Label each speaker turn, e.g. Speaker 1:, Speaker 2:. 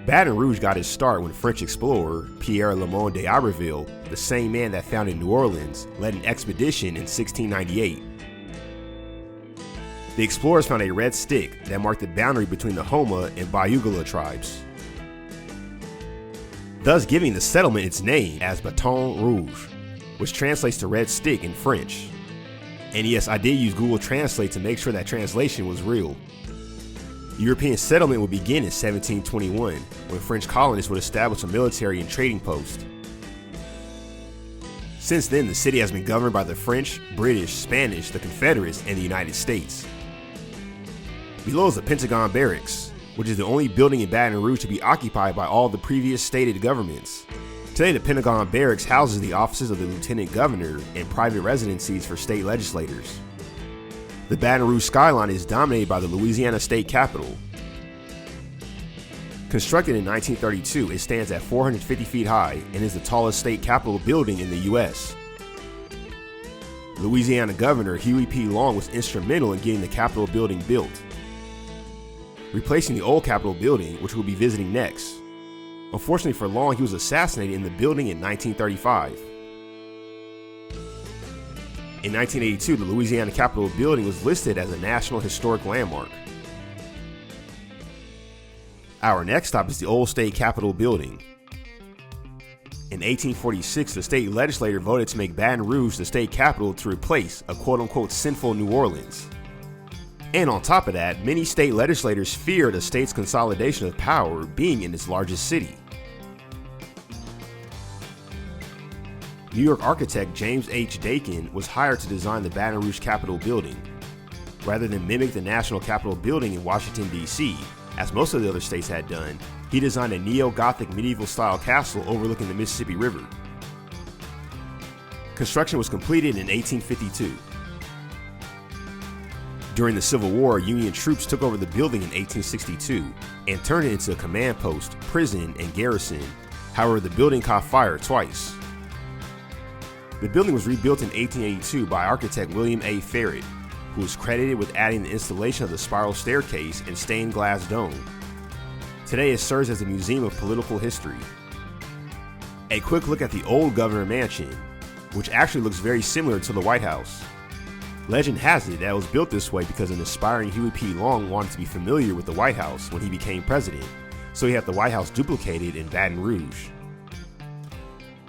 Speaker 1: Baton Rouge got its start when French explorer Pierre Lamont d'Iberville, the same man that founded New Orleans, led an expedition in 1698. The explorers found a red stick that marked the boundary between the Homa and Bayugala tribes, thus giving the settlement its name as Baton Rouge, which translates to red stick in French. And yes, I did use Google Translate to make sure that translation was real. European settlement would begin in 1721, when French colonists would establish a military and trading post. Since then, the city has been governed by the French, British, Spanish, the Confederates, and the United States. Below is the Pentagon Barracks, which is the only building in Baton Rouge to be occupied by all the previous stated governments. Today, the Pentagon Barracks houses the offices of the Lieutenant Governor and private residencies for state legislators. The Baton Rouge skyline is dominated by the Louisiana state capitol. Constructed in 1932, it stands at 450 feet high and is the tallest state capitol building in the U.S. Louisiana Governor Huey P. Long was instrumental in getting the Capitol building built, replacing the old Capitol building, which we'll be visiting next. Unfortunately for Long, he was assassinated in the building in 1935. In 1982, the Louisiana Capitol building was listed as a National Historic Landmark. Our next stop is the old state Capitol building. In 1846, the state legislature voted to make Baton Rouge the state capital to replace a quote-unquote sinful New Orleans. And on top of that, many state legislators feared a state's consolidation of power being in its largest city. New York architect James H. Dakin was hired to design the Baton Rouge Capitol building. Rather than mimic the National Capitol building in Washington, D.C., as most of the other states had done, he designed a neo-Gothic medieval-style castle overlooking the Mississippi River. Construction was completed in 1852. During the Civil War, Union troops took over the building in 1862 and turned it into a command post, prison, and garrison. However, the building caught fire twice. The building was rebuilt in 1882 by architect William A. Farrett, who was credited with adding the installation of the spiral staircase and stained glass dome. Today it serves as a museum of political history. A quick look at the old Governor Mansion, which actually looks very similar to the White House. Legend has it that it was built this way because an aspiring Huey P. Long wanted to be familiar with the White House when he became president, so he had the White House duplicated in Baton Rouge.